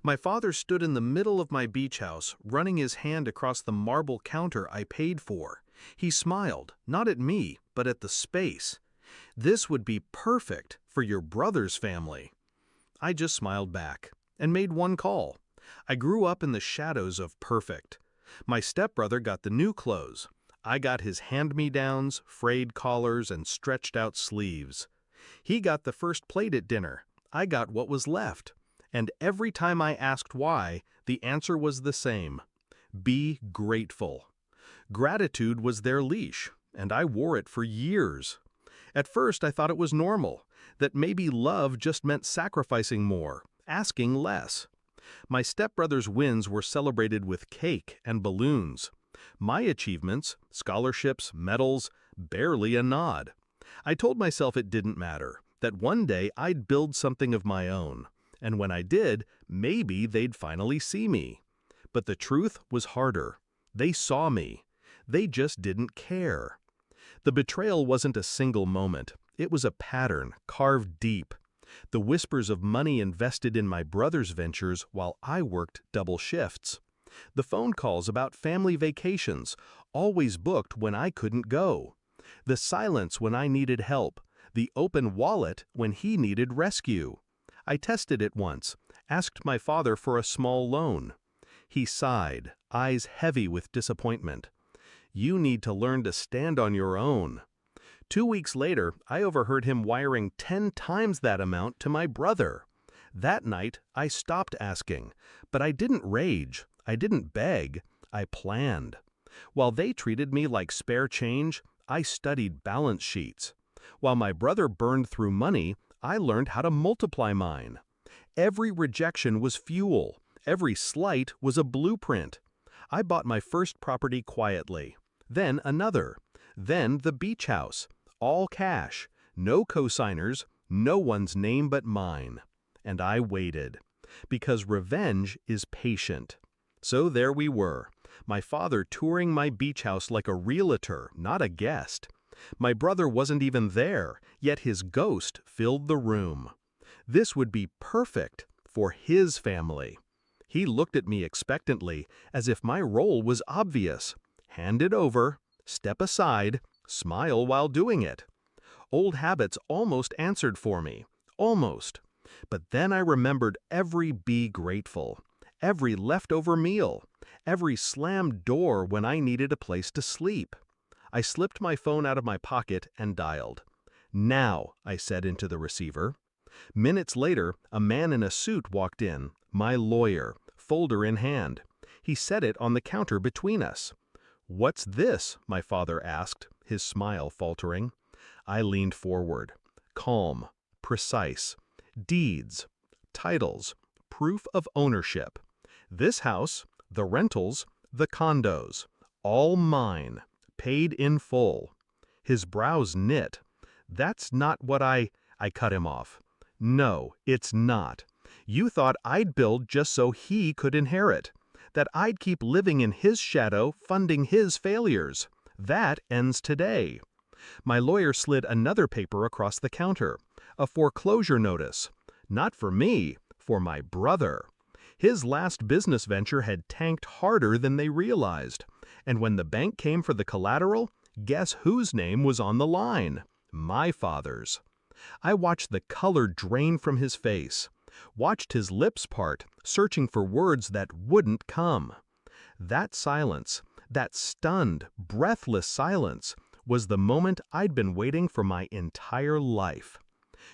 My father stood in the middle of my beach house, running his hand across the marble counter I paid for. He smiled, not at me, but at the space. "This would be perfect for your brother's family." I just smiled back and made one call. I grew up in the shadows of perfect. My stepbrother got the new clothes. I got his hand-me-downs, frayed collars, and stretched-out sleeves. He got the first plate at dinner. I got what was left. And every time I asked why, the answer was the same: be grateful. Gratitude was their leash, and I wore it for years. At first, I thought it was normal, that maybe love just meant sacrificing more, asking less. My stepbrother's wins were celebrated with cake and balloons. My achievements, scholarships, medals, barely a nod. I told myself it didn't matter, that one day I'd build something of my own. And when I did, maybe they'd finally see me. But the truth was harder. They saw me. They just didn't care. The betrayal wasn't a single moment. It was a pattern, carved deep. The whispers of money invested in my brother's ventures while I worked double shifts. The phone calls about family vacations, always booked when I couldn't go. The silence when I needed help. The open wallet when he needed rescue. I tested it once, asked my father for a small loan. He sighed, eyes heavy with disappointment. "You need to learn to stand on your own." 2 weeks later, I overheard him wiring 10 times that amount to my brother. That night, I stopped asking, but I didn't rage, I didn't beg, I planned. While they treated me like spare change, I studied balance sheets. While my brother burned through money, I learned how to multiply mine. Every rejection was fuel. Every slight was a blueprint. I bought my first property quietly. Then another. Then the beach house. All cash. No cosigners. No one's name but mine. And I waited. Because revenge is patient. So there we were. My father touring my beach house like a realtor, not a guest. My brother wasn't even there, yet his ghost filled the room. This would be perfect for his family. He looked at me expectantly, as if my role was obvious. Hand it over, step aside, smile while doing it. Old habits almost answered for me. Almost. But then I remembered every be grateful, every leftover meal, every slammed door when I needed a place to sleep. I slipped my phone out of my pocket and dialed. "Now," I said into the receiver. Minutes later, a man in a suit walked in, my lawyer, folder in hand. He set it on the counter between us. "What's this?" my father asked, his smile faltering. I leaned forward. Calm, precise. Deeds, titles, proof of ownership. This house, the rentals, the condos, all mine. Paid in full. His brows knit. "That's not what I cut him off. "No, it's not. You thought I'd build just so he could inherit. That I'd keep living in his shadow, funding his failures. That ends today." My lawyer slid another paper across the counter. A foreclosure notice. Not for me, for my brother. His last business venture had tanked harder than they realized. And when the bank came for the collateral, guess whose name was on the line? My father's. I watched the color drain from his face, watched his lips part, searching for words that wouldn't come. That silence, that stunned, breathless silence, was the moment I'd been waiting for my entire life.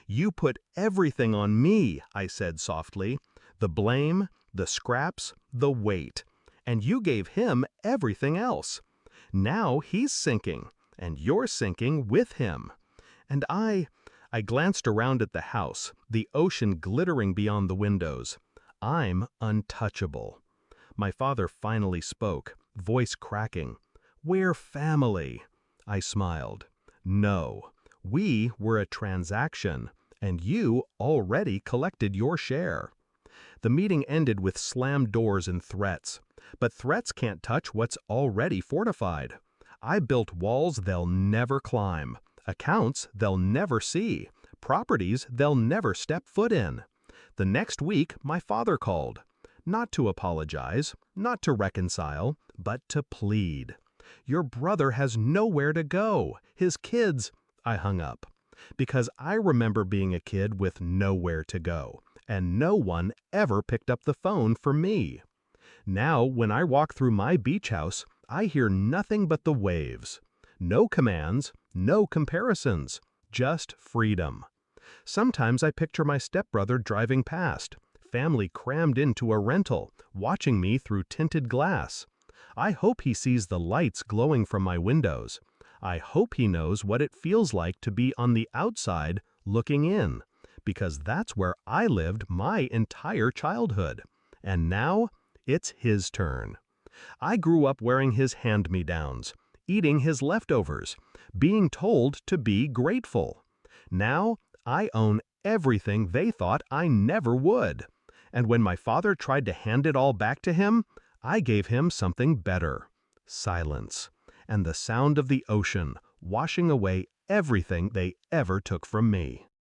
"You put everything on me," I said softly. "The blame, the scraps, the weight. And you gave him everything else. Now he's sinking, and you're sinking with him." And I glanced around at the house, the ocean glittering beyond the windows. I'm untouchable. My father finally spoke, voice cracking. "We're family." I smiled. "No, we were a transaction, and you already collected your share." The meeting ended with slammed doors and threats. But threats can't touch what's already fortified. I built walls they'll never climb, accounts they'll never see, properties they'll never step foot in. The next week, my father called. Not to apologize, not to reconcile, but to plead. Your brother has nowhere to go. His kids. I hung up. Because I remember being a kid with nowhere to go, and no one ever picked up the phone for me. Now, when I walk through my beach house, I hear nothing but the waves. No commands, no comparisons, just freedom. Sometimes I picture my stepbrother driving past, family crammed into a rental, watching me through tinted glass. I hope he sees the lights glowing from my windows. I hope he knows what it feels like to be on the outside looking in, because that's where I lived my entire childhood. And now, it's his turn. I grew up wearing his hand-me-downs, eating his leftovers, being told to be grateful. Now, I own everything they thought I never would. And when my father tried to hand it all back to him, I gave him something better: silence, and the sound of the ocean washing away everything they ever took from me.